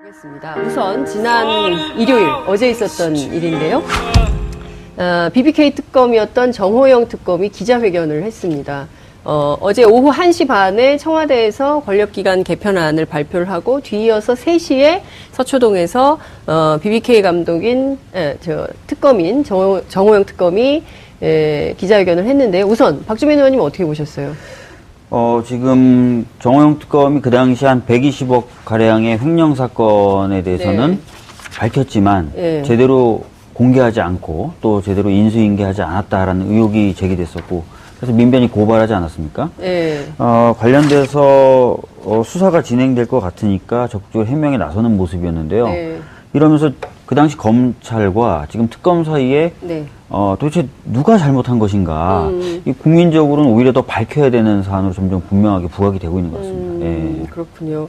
하겠습니다. 우선 지난 일요일 어제 있었던 일인데요. BBK 특검이었던 정호영 특검이 기자회견을 했습니다. 어제 오후 1시 반에 청와대에서 권력기관 개편안을 발표를 하고 뒤이어서 3시에 서초동에서 BBK 특검인 정호영 특검이 기자회견을 했는데요. 우선 박주민 의원님 어떻게 보셨어요? 지금 정호영 특검이 그 당시 한 120억 가량의 횡령 사건에 대해서는 밝혔지만 제대로 공개하지 않고 또 제대로 인수인계하지 않았다라는 의혹이 제기됐었고 그래서 민변이 고발하지 않았습니까? 관련돼서 수사가 진행될 것 같으니까 적극적으로 해명에 나서는 모습이었는데요. 이러면서 그 당시 검찰과 지금 특검 사이에 도대체 누가 잘못한 것인가? 이 국민적으로는 오히려 더 밝혀야 되는 사안으로 점점 분명하게 부각이 되고 있는 것 같습니다. 그렇군요.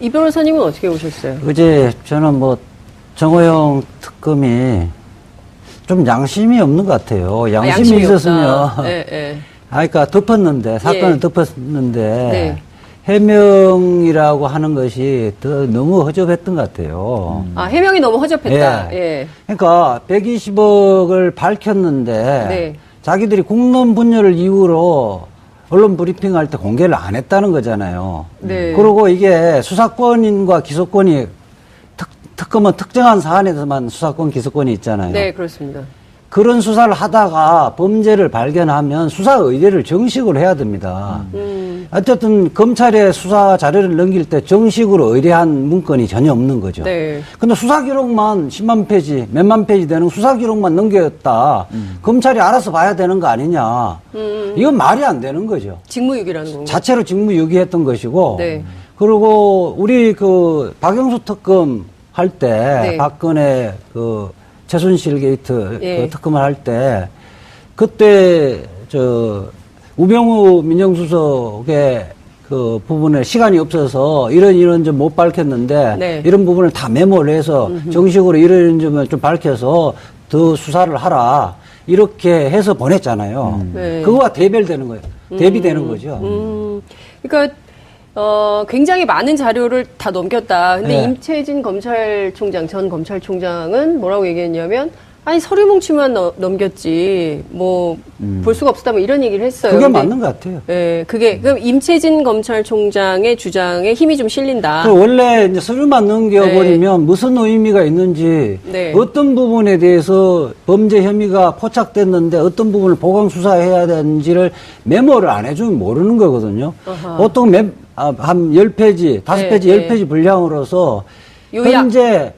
이 변호사님은 어떻게 보셨어요? 어제 저는 정호영 특검이 좀 양심이 없는 것 같아요. 양심이 있었으면, 그러니까 덮었는데, 사건을 덮었는데, 해명이라고 하는 것이 너무 허접했던 것 같아요. 해명이 너무 허접했다. 그러니까 120억을 밝혔는데 자기들이 국론 분열을 이유로 언론 브리핑할 때 공개를 안 했다는 거잖아요. 그리고 이게 수사권과 기소권이 특검은 특정한 사안에서만 수사권, 기소권이 있잖아요. 네, 그렇습니다. 그런 수사를 하다가 범죄를 발견하면 수사 의뢰를 정식으로 해야 됩니다. 어쨌든 검찰에 수사 자료를 넘길 때 정식으로 의뢰한 문건이 전혀 없는 거죠. 근데 수사 기록만 10만 페이지, 몇만 페이지 되는 수사 기록만 넘겼다. 검찰이 알아서 봐야 되는 거 아니냐. 이건 말이 안 되는 거죠. 직무유기라는 건가요? 자체로 직무유기했던 것이고. 그리고 우리 박영수 특검 할 때 박근혜 최순실 게이트 특검을 할 때 그때 우병우 민정수석의 부분에 시간이 없어서 이런 점 못 밝혔는데 이런 부분을 다 메모를 해서 정식으로 이런 점을 좀 밝혀서 더 수사를 하라 이렇게 해서 보냈잖아요. 그거와 대별되는 거예요. 대비되는 거죠. 그러니까 굉장히 많은 자료를 다 넘겼다. 근데 임채진 전 검찰총장은 뭐라고 얘기했냐면, 아니, 서류 뭉치만 넘겼지, 볼 수가 없었다, 이런 얘기를 했어요. 그게 맞는 것 같아요. 그럼 임채진 검찰총장의 주장에 힘이 좀 실린다. 원래 이제 서류만 넘겨버리면 무슨 의미가 있는지, 어떤 부분에 대해서 범죄 혐의가 포착됐는데 어떤 부분을 보강 수사해야 되는지를 메모를 안 해주면 모르는 거거든요. 보통 한 10페이지, 5페이지, 10페이지 분량으로서 요약. 현재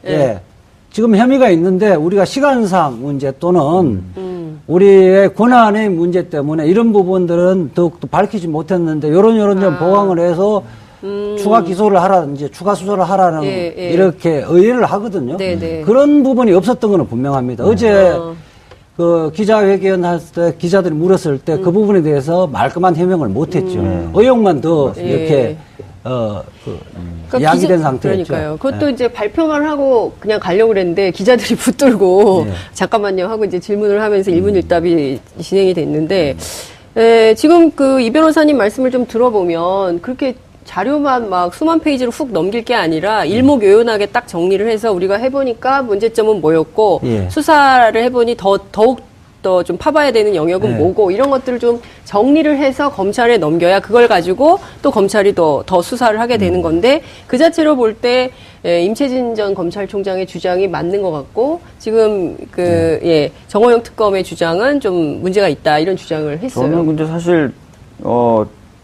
지금 혐의가 있는데 우리가 시간상 문제 또는 우리의 권한의 문제 때문에 이런 부분들은 더욱더 밝히지 못했는데 요런 점 보강을 해서 추가 기소를 하라든지 추가 수사를 하라는 이렇게 의뢰를 하거든요. 그런 부분이 없었던 거는 분명합니다. 어제 기자회견 할 때 기자들이 물었을 때 그 부분에 대해서 말끔한 해명을 못했죠. 의혹만 더 이렇게 야기된 상태였죠. 그러니까요. 그것도 이제 발표만 하고 그냥 가려고 그랬는데 기자들이 붙들고 잠깐만요 하고 이제 질문을 하면서 일문일답이 진행이 됐는데 지금 이 변호사님 말씀을 좀 들어보면 그렇게 자료만 막 수만 페이지를 훅 넘길 게 아니라 일목요연하게 딱 정리를 해서 우리가 해보니까 문제점은 뭐였고 수사를 해보니 더욱 더 좀 파봐야 되는 영역은 뭐고 이런 것들을 좀 정리를 해서 검찰에 넘겨야 그걸 가지고 또 검찰이 더 수사를 하게 되는 건데 그 자체로 볼 때 임채진 전 검찰총장의 주장이 맞는 것 같고 지금 정호영 특검의 주장은 좀 문제가 있다 이런 주장을 했어요. 저는 근데 사실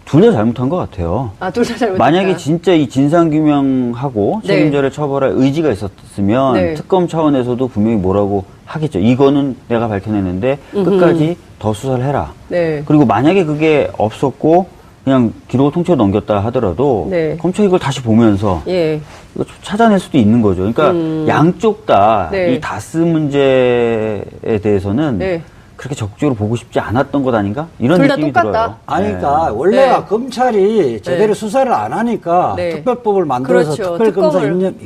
둘 다 잘못한 것 같아요. 둘 다 잘못했다. 만약에 진짜 이 진상규명하고 책임자를 처벌할 의지가 있었으면 특검 차원에서도 분명히 뭐라고 하겠죠. 이거는 내가 밝혀냈는데 끝까지 더 수사를 해라. 그리고 만약에 그게 없었고 그냥 기록을 통째로 넘겼다 하더라도 검찰이 이걸 다시 보면서 이거 찾아낼 수도 있는 거죠. 그러니까 양쪽 다 이 다스 문제에 대해서는 그렇게 적극적으로 보고 싶지 않았던 것 아닌가? 이런 느낌이 들어요. 그러니까 원래가 검찰이 제대로 수사를 안 하니까 특별법을 만들어서 특별검사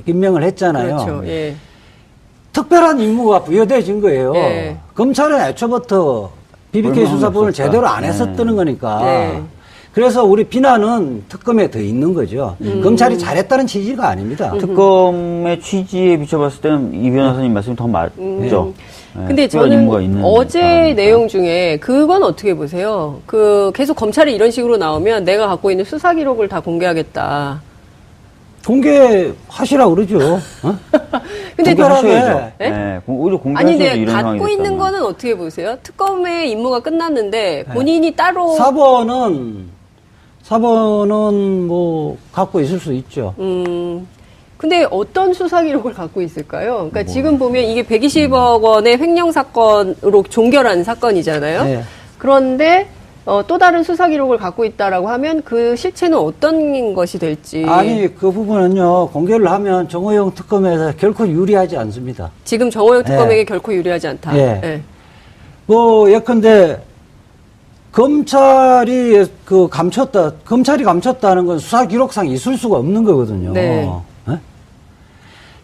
임명을 했잖아요. 특별한 임무가 부여되어진 거예요. 검찰은 애초부터 BBK 수사본을 제대로 안 했었다는 거니까. 그래서 우리 비난은 특검에 더 있는 거죠. 검찰이 잘했다는 취지가 아닙니다. 특검의 취지에 비춰봤을 때는 이 변호사님 말씀이 더 맞죠. 근데 저는 어제 내용 중에 그건 어떻게 보세요? 계속 검찰이 이런 식으로 나오면 내가 갖고 있는 수사 기록을 다 공개하겠다. 공개하시라 그러죠. 어? 근데 공개하셔야죠. 네, 오히려 공개하셔야죠. 아니, 근데 갖고 있는 거는 어떻게 보세요? 특검의 임무가 끝났는데 본인이 따로 사본은 뭐 갖고 있을 수 있죠. 근데 어떤 수사 기록을 갖고 있을까요? 그러니까 지금 보면 이게 120억 원의 횡령 사건으로 종결한 사건이잖아요. 네. 그런데 또 다른 수사 기록을 갖고 있다라고 하면 그 실체는 어떤 것이 될지. 아니, 그 부분은요, 공개를 하면 정호영 특검에서 결코 유리하지 않습니다. 지금 정호영 특검에게 결코 유리하지 않다. 예. 뭐, 예컨대, 검찰이 감췄다는 건 수사 기록상 있을 수가 없는 거거든요. 네.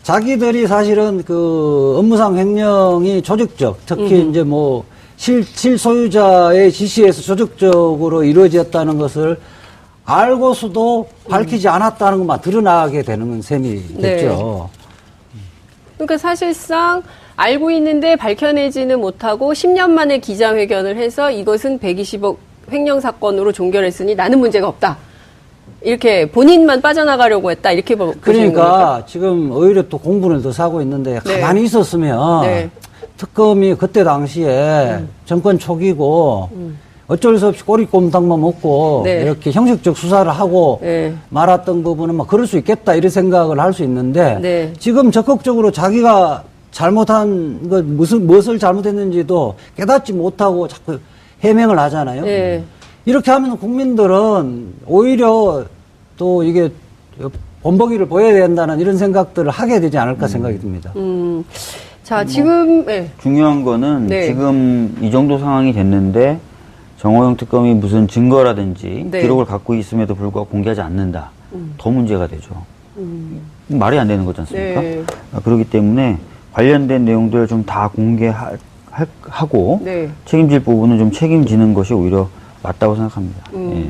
자기들이 사실은 업무상 횡령이 조직적, 특히 이제 뭐, 실소유자의 지시에서 조직적으로 이루어졌다는 것을 알고서도 밝히지 않았다는 것만 드러나게 되는 셈이 됐죠. 그러니까 사실상 알고 있는데 밝혀내지는 못하고 10년 만에 기자회견을 해서 이것은 120억 횡령 사건으로 종결했으니 나는 문제가 없다. 이렇게 본인만 빠져나가려고 했다. 이렇게 보시는 그러니까 겁니까? 지금 오히려 또 공분을 더 사고 있는데 가만히 있었으면 특검이 그때 당시에 정권 초기고 어쩔 수 없이 꼬리꼼탕만 먹고 이렇게 형식적 수사를 하고 말았던 부분은 막 그럴 수 있겠다 이런 생각을 할 수 있는데 지금 적극적으로 자기가 잘못한 것 무엇을 잘못했는지도 깨닫지 못하고 자꾸 해명을 하잖아요. 이렇게 하면 국민들은 오히려 또 이게 본보기를 보여야 된다는 이런 생각들을 하게 되지 않을까 생각이 듭니다. 자, 지금, 중요한 거는 지금 이 정도 상황이 됐는데 정호영 특검이 무슨 증거라든지 기록을 갖고 있음에도 불구하고 공개하지 않는다. 더 문제가 되죠. 말이 안 되는 거지 않습니까? 그렇기 때문에 관련된 내용들을 좀 다 공개하고 책임질 부분은 좀 책임지는 것이 오히려 맞다고 생각합니다.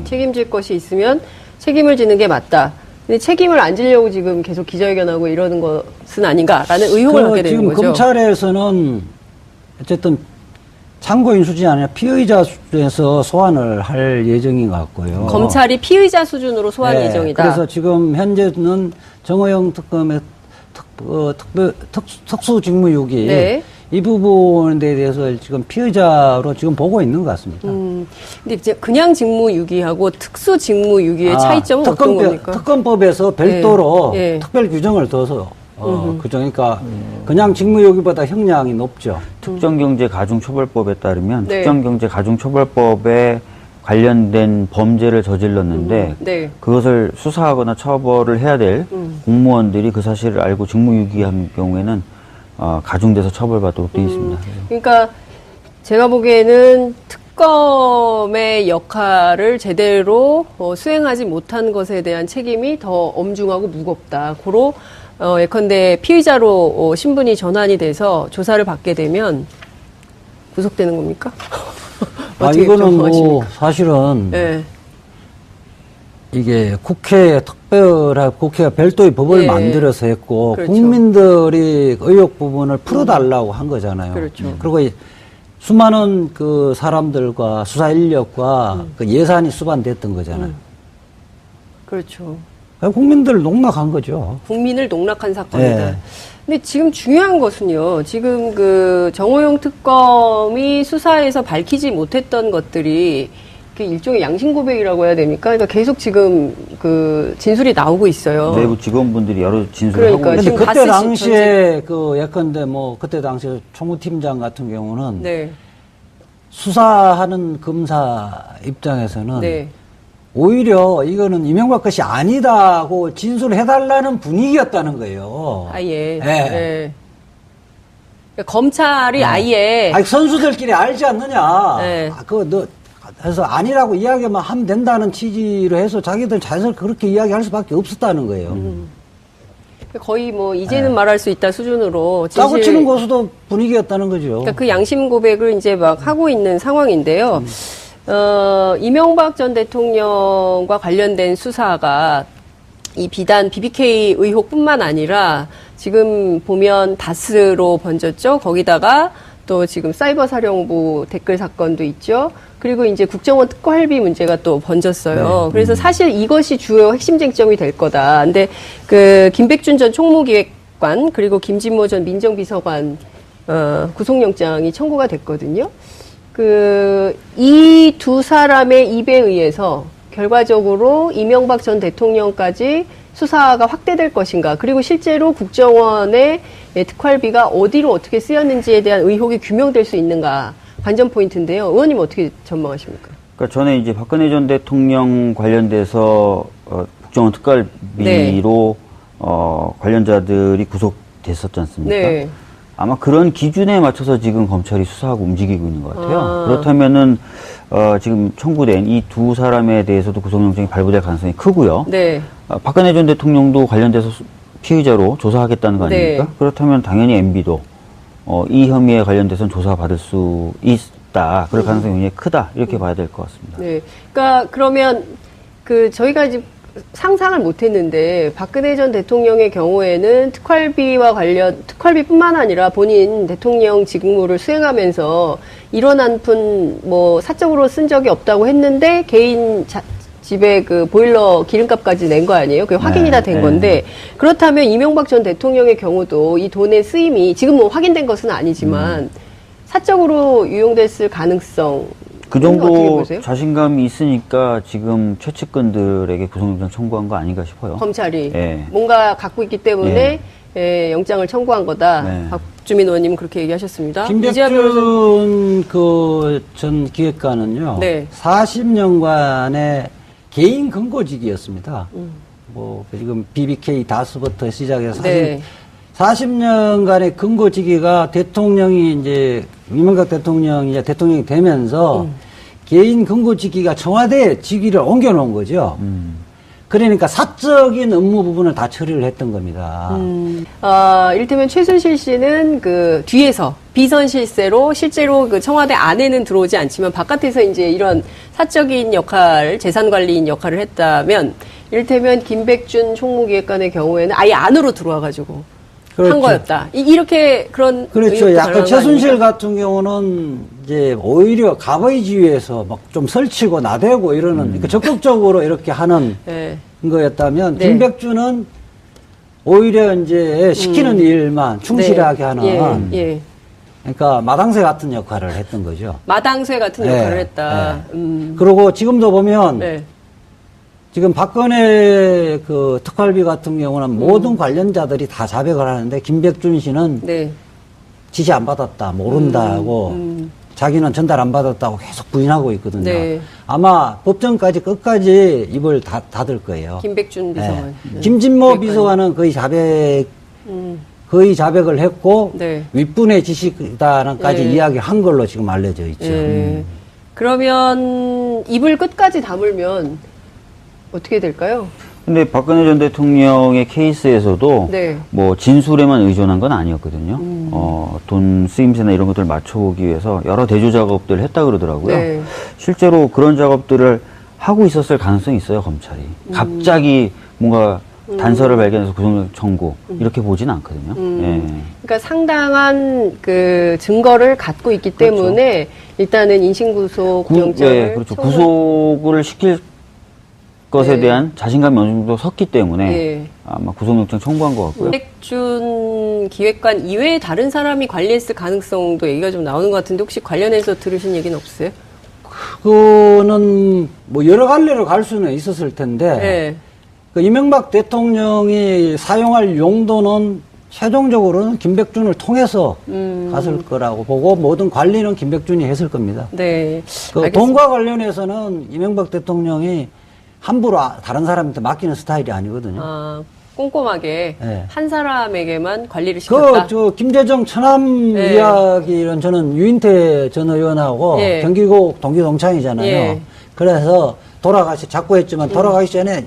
책임질 것이 있으면 책임을 지는 게 맞다. 근데 책임을 안 지려고 지금 계속 기자회견하고 이러는 것은 아닌가라는 의혹을 갖게 되는 거죠. 지금 검찰에서는 어쨌든 참고인 수준이 아니라 피의자 수준에서 소환을 할 예정인 것 같고요. 검찰이 피의자 수준으로 소환 예정이다. 그래서 지금 현재는 정호영 특검의 특수직무유기 이 부분에 대해서 지금 피의자로 지금 보고 있는 것 같습니다. 근데 이제 그냥 직무유기하고 특수직무유기의 차이점은 어떤 겁니까? 특검법에서 별도로 특별 규정을 둬서 그러니까 그냥 직무유기보다 형량이 높죠. 특정경제가중처벌법에 따르면 특정경제가중처벌법에 관련된 범죄를 저질렀는데 그것을 수사하거나 처벌을 해야 될 공무원들이 그 사실을 알고 직무유기한 경우에는 가중돼서 처벌받도록 되어 있습니다. 그러니까 제가 보기에는 특검의 역할을 제대로 수행하지 못한 것에 대한 책임이 더 엄중하고 무겁다. 고로 예컨대 피의자로 신분이 전환이 돼서 조사를 받게 되면 구속되는 겁니까? 이거는 뭐 사실은 이게 국회가 별도의 법을 만들어서 했고 국민들이 의혹 부분을 풀어달라고 한 거잖아요. 그리고 수많은 그 사람들과 수사 인력과 그 예산이 수반됐던 거잖아요. 그렇죠. 국민들을 농락한 거죠. 국민을 농락한 사건이다. 근데 지금 중요한 것은요. 지금 그 정호영 특검이 수사에서 밝히지 못했던 것들이 일종의 양심 고백이라고 해야 됩니까? 그러니까 계속 지금 그 진술이 나오고 있어요. 내부 직원분들이 여러 진술을 하고 있는데 그때 당시에 예컨대 그때 당시에 총무팀장 같은 경우는 수사하는 검사 입장에서는 오히려 이거는 이명박 것이 아니다고 진술을 해달라는 분위기였다는 거예요. 그러니까 검찰이 선수들끼리 알지 않느냐. 그래서 아니라고 이야기만 하면 된다는 취지로 해서 자기들 자연스럽게 그렇게 이야기할 수밖에 없었다는 거예요. 거의 이제는 말할 수 있다 수준으로 짜고 치는 고수도 분위기였다는 거죠. 그러니까 그 양심 고백을 이제 막 하고 있는 상황인데요. 이명박 전 대통령과 관련된 수사가 이 비단 BBK 의혹뿐만 아니라 지금 보면 다스로 번졌죠. 거기다가 또 지금 사이버 사령부 댓글 사건도 있죠. 그리고 이제 국정원 특활비 문제가 또 번졌어요. 네. 그래서 사실 이것이 주요 핵심 쟁점이 될 거다. 근데 그 김백준 전 총무기획관 그리고 김진모 전 민정비서관 구속영장이 청구가 됐거든요. 이 두 사람의 입에 의해서 결과적으로 이명박 전 대통령까지 수사가 확대될 것인가, 그리고 실제로 국정원의 특활비가 어디로 어떻게 쓰였는지에 대한 의혹이 규명될 수 있는가, 관전 포인트인데요. 의원님 어떻게 전망하십니까? 그러니까 전에 이제 박근혜 전 대통령 관련돼서 국정원 특활비로 관련자들이 구속됐었지 않습니까? 네. 아마 그런 기준에 맞춰서 지금 검찰이 수사하고 움직이고 있는 것 같아요. 그렇다면은 지금 청구된 이 두 사람에 대해서도 구속영장이 발부될 가능성이 크고요. 네. 박근혜 전 대통령도 관련돼서 피의자로 조사하겠다는 거 아닙니까? 네. 그렇다면 당연히 MB도 이 혐의에 관련돼서는 조사받을 수 있다. 그럴 가능성이 굉장히 크다. 이렇게 봐야 될 것 같습니다. 네. 그러니까 그러면 저희가 이제 상상을 못했는데 박근혜 전 대통령의 경우에는 특활비뿐만 아니라 본인 대통령 직무를 수행하면서 이런 한 푼 사적으로 쓴 적이 없다고 했는데 개인 집에 그 보일러 기름값까지 낸 거 아니에요? 그게 확인이 다 된 건데, 그렇다면 이명박 전 대통령의 경우도 이 돈의 쓰임이 지금 확인된 것은 아니지만 사적으로 유용됐을 가능성, 그 정도 자신감이 있으니까 지금 최측근들에게 구속영장 청구한 거 아닌가 싶어요. 검찰이 뭔가 갖고 있기 때문에 영장을 청구한 거다. 박주민 의원님은 그렇게 얘기하셨습니다. 김백준 전 기획관은요. 40년간의 개인 근거직이었습니다. 지금 BBK 다스부터 시작해서 40년간의 근거직위가 대통령이 이명박 대통령이 이제 대통령이 되면서 개인 근거직위가 청와대 직위를 옮겨놓은 거죠. 그러니까 사적인 업무 부분을 다 처리를 했던 겁니다. 이를테면 최순실 씨는 뒤에서 비선 실세로 실제로 청와대 안에는 들어오지 않지만 바깥에서 이제 이런 사적인 역할, 재산 관리인 역할을 했다면, 이를테면 김백준 총무기획관의 경우에는 아예 안으로 들어와가지고 한 거였다. 이렇게 그런. 그렇죠. 약간 최순실 같은 경우는 이제 오히려 갑의 지위에서 막 좀 설치고 나대고 이러는, 그러니까 적극적으로 이렇게 하는 거였다면, 김백준은 오히려 이제 시키는 일만 충실하게 하는. 그러니까 마당새 같은 역할을 했던 거죠. 마당새 같은 역할을 했다. 그리고 지금도 보면 지금 박근혜 특활비 같은 경우는 모든 관련자들이 다 자백을 하는데 김백준 씨는 지시 안 받았다, 모른다고 자기는 전달 안 받았다고 계속 부인하고 있거든요. 아마 법정까지 끝까지 입을 닫을 거예요. 김백준 비서관. 김진모 비서관은 거의 자백을 했고 윗분의 지시다까지 이야기한 걸로 지금 알려져 있죠. 그러면 입을 끝까지 다물면 어떻게 될까요? 근데 박근혜 전 대통령의 케이스에서도 진술에만 의존한 건 아니었거든요. 돈 쓰임새나 이런 것들을 맞춰보기 위해서 여러 대조 작업들을 했다 그러더라고요. 실제로 그런 작업들을 하고 있었을 가능성이 있어요, 검찰이. 갑자기 뭔가 단서를 발견해서 구속영장 청구 이렇게 보진 않거든요. 그러니까 상당한 증거를 갖고 있기 때문에 일단은 인신구속 영장을 구속을 시킬 것에 대한 자신감이 어느 정도 섰기 때문에 아마 구속영장 청구한 것 같고요. 김백준 기획관 이외에 다른 사람이 관리했을 가능성도 얘기가 좀 나오는 것 같은데, 혹시 관련해서 들으신 얘기는 없어요? 그거는 여러 갈래로 갈 수는 있었을 텐데 이명박 대통령이 사용할 용도는 최종적으로는 김백준을 통해서 갔을 거라고 보고 모든 관리는 김백준이 했을 겁니다. 돈과 관련해서는 이명박 대통령이 함부로 다른 사람한테 맡기는 스타일이 아니거든요. 꼼꼼하게 한 사람에게만 관리를 시켰다. 김재정 천암 이야기는 저는 유인태 전 의원하고 경기고 동기동창이잖아요. 그래서 자꾸 했지만 돌아가기 전에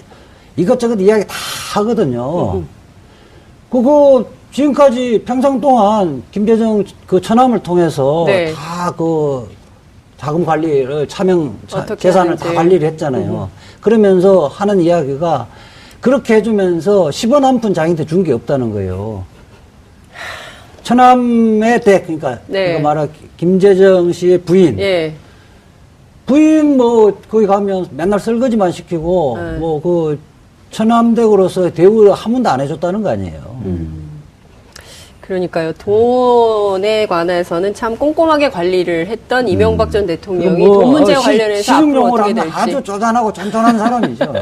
이것저것 이야기 다 하거든요. 그거 지금까지 평생 동안 김재정 천암을 통해서 다 자금 관리를 재산을 하는지. 다 관리를 했잖아요. 그러면서 하는 이야기가 그렇게 해주면서 10원 한 푼 자기한테 준 게 없다는 거예요. 처남의 댁, 그러니까 네. 말하 김재정 씨의 부인. 예. 부인 뭐 거기 가면 맨날 설거지만 시키고 뭐 그 처남댁으로서 대우 한 번도 안 해줬다는 거 아니에요. 그러니까요. 돈에 관해서는 참 꼼꼼하게 관리를 했던 이명박 전 대통령이 돈 문제와 관련해서 앞으로 어떻게 될지. 아주 쪼잔하고 쫀쫀한 사람이죠.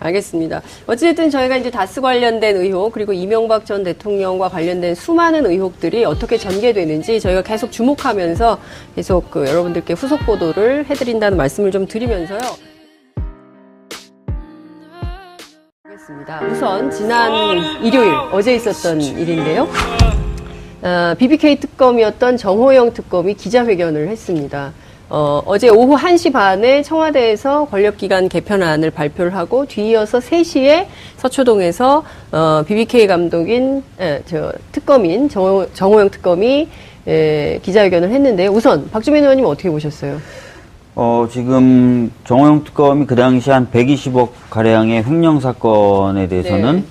알겠습니다. 어쨌든 저희가 이제 다스 관련된 의혹 그리고 이명박 전 대통령과 관련된 수많은 의혹들이 어떻게 전개되는지 저희가 계속 주목하면서 계속 여러분들께 후속 보도를 해드린다는 말씀을 좀 드리면서요. 우선 지난 일요일 어제 있었던 일인데요. BBK 특검이었던 정호영 특검이 기자회견을 했습니다. 어제 오후 1시 반에 청와대에서 권력기관 개편안을 발표를 하고 뒤이어서 3시에 서초동에서 BBK 감독인 특검인 정호영 특검이 기자회견을 했는데요. 우선 박주민 의원님 어떻게 보셨어요? 지금 정호영 특검이 그 당시 한 120억 가량의 횡령 사건에 대해서는 네.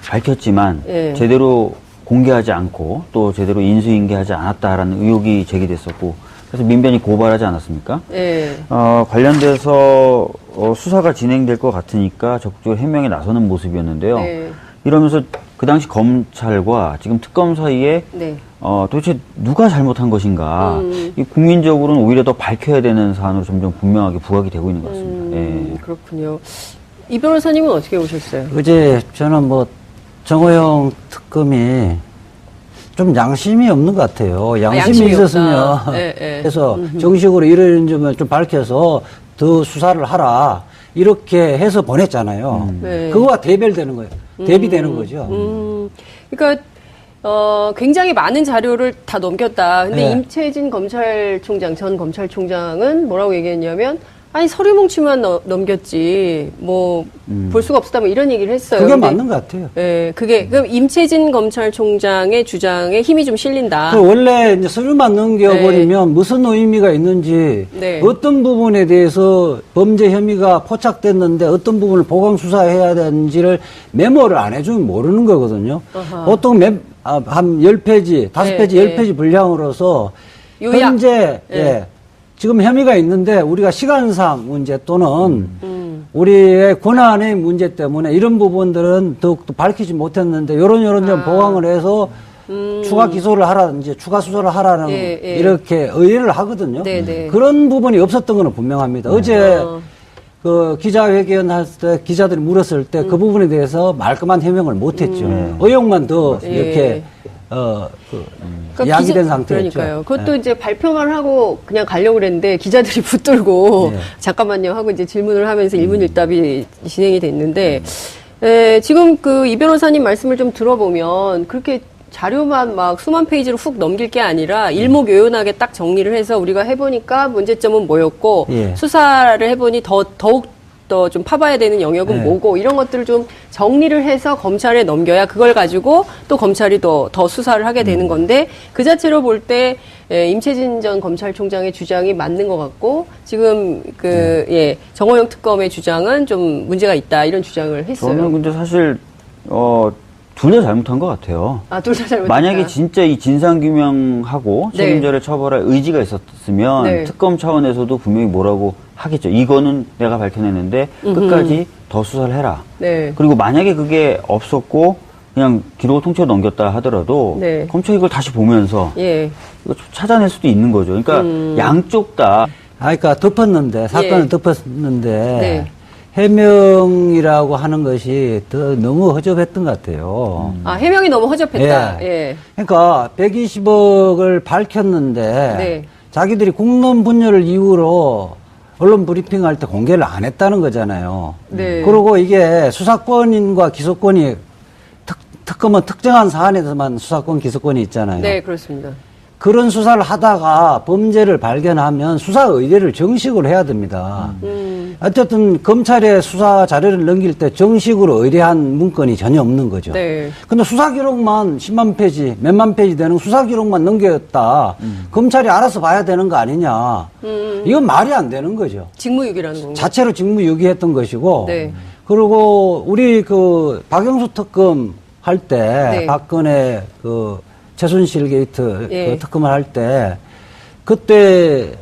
밝혔지만 네. 제대로 공개하지 않고 또 제대로 인수인계하지 않았다라는 의혹이 제기됐었고 그래서 민변이 고발하지 않았습니까? 네. 관련돼서 수사가 진행될 것 같으니까 적극적으로 해명에 나서는 모습이었는데요. 네. 이러면서 그 당시 검찰과 지금 특검 사이에 네. 도대체 누가 잘못한 것인가? 이 국민적으로는 오히려 더 밝혀야 되는 사안으로 점점 분명하게 부각이 되고 있는 것 같습니다. 예. 그렇군요. 이 변호사님은 어떻게 보셨어요? 어제 저는 뭐 정호영 특검이 좀 양심이 없는 것 같아요. 양심이 있었으면 해서 정식으로 이런 점을 좀 밝혀서 더 수사를 하라 이렇게 해서 보냈잖아요. 네. 그거와 대별되는 거예요. 대비되는 거죠. 그러니까 굉장히 많은 자료를 다 넘겼다. 근데 네. 임채진 전 검찰총장은 뭐라고 얘기했냐면 아니 서류 뭉치만 넘겼지 뭐 볼 수가 없었다 뭐 이런 얘기를 했어요. 그게 근데, 맞는 것 같아요. 예, 그럼 임채진 검찰총장의 주장에 힘이 좀 실린다. 원래 이제 서류만 넘겨버리면 무슨 의미가 있는지 어떤 부분에 대해서 범죄 혐의가 포착됐는데 어떤 부분을 보강 수사해야 되는지를 메모를 안 해주면 모르는 거거든요. 보통 한 10페이지, 5페이지, 10페이지 분량으로서 요약. 현재 지금 혐의가 있는데 우리가 시간상 문제 또는 우리의 권한의 문제 때문에 이런 부분들은 더욱더 밝히지 못했는데 요런 점 보강을 해서 추가 기소를 하라든지 추가 수사를 하라는 이렇게 의뢰를 하거든요. 그런 부분이 없었던 거는 분명합니다. 어제 그 기자회견 할 때 기자들이 물었을 때 그 부분에 대해서 말끔한 해명을 못했죠. 의혹만 더 이렇게 야기된 상태였죠. 그러니까요. 그것도 이제 발표만 하고 그냥 가려고 그랬는데 기자들이 붙들고 잠깐만요 하고 이제 질문을 하면서 1분 1답이 진행이 됐는데 지금 이 변호사님 말씀을 좀 들어보면 그렇게 자료만 막 수만 페이지로 훅 넘길 게 아니라 일목요연하게 딱 정리를 해서 우리가 해보니까 문제점은 뭐였고 수사를 해보니 더욱 더 좀 파봐야 되는 영역은 뭐고 이런 것들을 좀 정리를 해서 검찰에 넘겨야 그걸 가지고 또 검찰이 더 수사를 하게 되는 건데 그 자체로 볼 때 임채진 전 검찰총장의 주장이 맞는 것 같고 지금 정호영 특검의 주장은 좀 문제가 있다 이런 주장을 했어요. 저는 근데 사실 둘 다 잘못한 것 같아요. 둘 다 잘못했다. 만약에 진짜 이 진상규명하고 책임자를 처벌할 의지가 있었으면 특검 차원에서도 분명히 뭐라고 하겠죠. 이거는 내가 밝혀냈는데 끝까지 더 수사를 해라. 그리고 만약에 그게 없었고 그냥 기록을 통째로 넘겼다 하더라도 검찰이 이걸 다시 보면서 이거 찾아낼 수도 있는 거죠. 그러니까 양쪽 다. 그러니까 사건을 덮었는데 해명이라고 하는 것이 더 너무 허접했던 것 같아요. 해명이 너무 허접했다. 그러니까 120억을 밝혔는데 자기들이 국론 분열을 이유로 언론 브리핑할 때 공개를 안 했다는 거잖아요. 그리고 이게 수사권과 기소권이 특검은 특정한 사안에 대해서만 수사권, 기소권이 있잖아요. 네, 그렇습니다. 그런 수사를 하다가 범죄를 발견하면 수사 의뢰를 정식으로 해야 됩니다. 어쨌든 검찰에 수사 자료를 넘길 때 정식으로 의뢰한 문건이 전혀 없는 거죠. 네. 근데 수사 기록만 10만 페이지, 몇만 페이지 되는 수사 기록만 넘겼다. 검찰이 알아서 봐야 되는 거 아니냐. 이건 말이 안 되는 거죠. 직무유기라는 건가요? 자체로 직무유기했던 것이고. 네. 그리고 우리 그 박영수 특검 할 때, 네. 박근혜 그 최순실 게이트 예. 그 특검을 할 때, 그때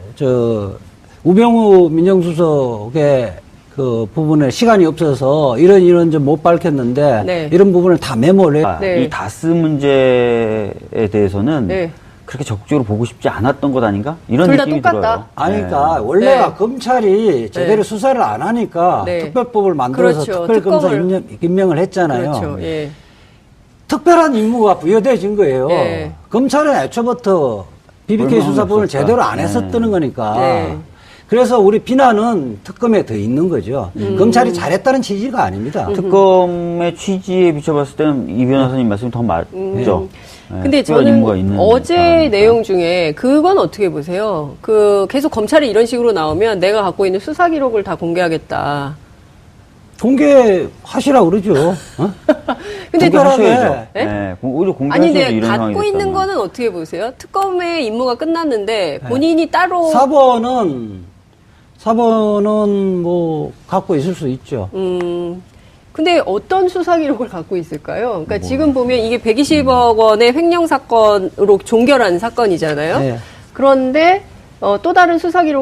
우병우 민정수석의 그 부분에 시간이 없어서 이런 좀 못 밝혔는데 네. 이런 부분을 다 메모를 해. 네. 이 다스 문제에 대해서는 네. 그렇게 적극적으로 보고 싶지 않았던 것 아닌가? 이런 둘 다 느낌이 똑같다? 들어요. 아니, 그러니까 원래가 네. 검찰이 제대로 네. 수사를 안 하니까 네. 특별법을 만들어서 그렇죠. 특별검사 특검을. 임명을 했잖아요. 그렇죠. 예. 특별한 임무가 부여돼진 거예요. 예. 검찰은 애초부터 BBK 얼마나 수사본을 없었을까? 제대로 안 네. 했었다는 거니까. 네. 그래서 우리 비난은 특검에 더 있는 거죠. 검찰이 잘했다는 취지가 아닙니다. 특검의 취지에 비춰봤을 때는 이 변호사님 말씀이 더 맞죠. 네, 근데 특별한 저는 임무가 있는 어제 사람이니까. 내용 중에 그건 어떻게 보세요? 계속 검찰이 이런 식으로 나오면 내가 갖고 있는 수사 기록을 다 공개하겠다. 공개하시라고 그러죠. 어? 근데 공개하셔야죠. 네? 네, 오히려 아니, 공개하셔야죠. 근데 이런 상황이 갖고 있는 됐다면. 거는 어떻게 보세요? 특검의 임무가 끝났는데 본인이 따로 사본은 뭐 갖고 있을 수 있죠. 근데 어떤 수사 기록을 갖고 있을까요? 그러니까 지금 보면 이게 120억 원의 횡령 사건으로 종결한 사건이잖아요. 네. 그런데 또 다른 수사 기록